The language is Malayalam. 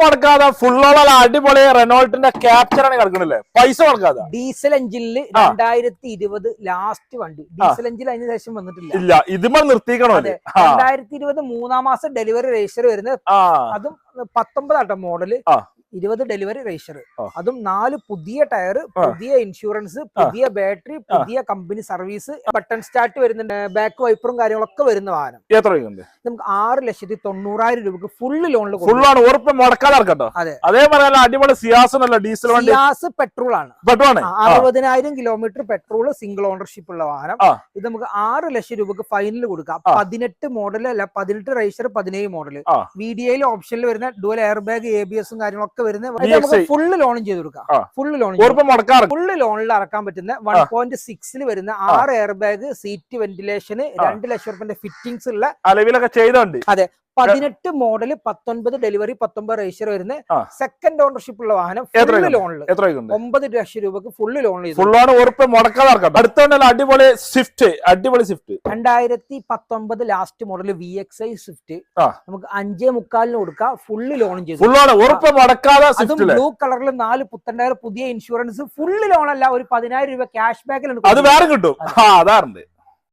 മുടക്കാതെ ഫുള്ളോളം അടിപൊളി റെനോൾട്ടിന്റെ ക്യാപ്ചറാണ് കിടക്കണില്ലേ? പൈസ മുടക്കാതെ ഡീസൽ എഞ്ചിനില് 2020 ലാസ്റ്റ് വണ്ടി. ഡീസൽ എഞ്ചിൻ അതിന് ശേഷം വന്നിട്ടില്ല. ഇല്ല, ഇതുമ്പോൾ നിർത്തിക്കണോ? 2020 3-ാം മാസം ഡെലിവറി രജിസ്റ്റർ വരുന്നത്. അതും 19 മോഡല്, 20 ഡെലിവറി രജിസ്റ്റർ. അതും 4 പുതിയ ടയർ, പുതിയ ഇൻഷുറൻസ്, പുതിയ ബാറ്ററി, പുതിയ കമ്പനി സർവീസ്, ബട്ടൺ സ്റ്റാർട്ട് വരുന്നുണ്ട്, ബാക്ക് വൈപ്പറും കാര്യങ്ങളൊക്കെ വരുന്ന വാഹനം. എത്ര രൂപ? നമുക്ക് 6,90,000 രൂപക്ക് ഫുള്ള് ലോണിൽ. ഫുള്ളാണ്, ഉറപ്പ് മുടക്കാതെ ഇറക്കട്ടോ. അതെ, അതേപോലെ അടിപൊളി സിയാസ് ഡീസൽ വണ്ടി. സിയാസ് പെട്രോൾ ആണ്. 60,000 കിലോമീറ്റർ പെട്രോൾ, സിംഗിൾ ഓണർഷിപ്പ് ഉള്ള വാഹനം. ഇത് നമുക്ക് 6 ലക്ഷം രൂപക്ക് ഫൈനൽ കൊടുക്കാം. 18 മോഡൽ അല്ല, 18 രജിസ്റ്റർ, 17 മോഡല്. VDI ഓപ്ഷനിൽ വരുന്ന ഡുവൽ എയർ ബാഗ്, ABS കാര്യങ്ങളൊക്കെ വരുന്ന നമുക്ക് ഫുള്ള് ലോണും ചെയ്ത് കൊടുക്കാം. ഫുള്ള് ലോണിൽ ഇറക്കാൻ പറ്റുന്ന 1.6 വരുന്ന 6 എയർ ബാഗ്, സീറ്റ് വെന്റിലേഷന്, 2 ലക്ഷം രൂപന്റെ ഫിറ്റിംഗ്സ് ഉള്ള അലവിലൊക്കെ ചെയ്തോണ്ട്. അതെ, 18 മോഡൽ, 19 ഡെലിവറി, 19 രജിസ്റ്റർ വരുന്ന സെക്കൻഡ് ഓണർഷിപ്പ് ഉള്ള വാഹനം. ലോണിൽ 9 ലക്ഷം രൂപക്ക് ഫുള്ള് ലോൺ ചെയ്തു. ഫുള്ളാണ്, ഉറപ്പ് മുടക്കാതെ ഇറക്കാം. അടുത്തോണ്ടല്ലോ അടിപൊളി Swift. 2019 last model VXI Swift നമുക്ക് 5.25 കൊടുക്കാം. ഫുള്ള് ലോണും ചെയ്തു. ഫുള്ളാണ്, ഉറപ്പ് മുടക്കാതെ. അതും ബ്ലൂ കളറിൽ 4 പുത്തൻ ടയർ, പുതിയ ഇൻഷുറൻസ്, ഫുള്ള് ലോൺ അല്ല, ഒരു 10,000 രൂപ ക്യാഷ് ബാക്കിൽ അത് വേറെ കിട്ടും. അതാറുണ്ട്.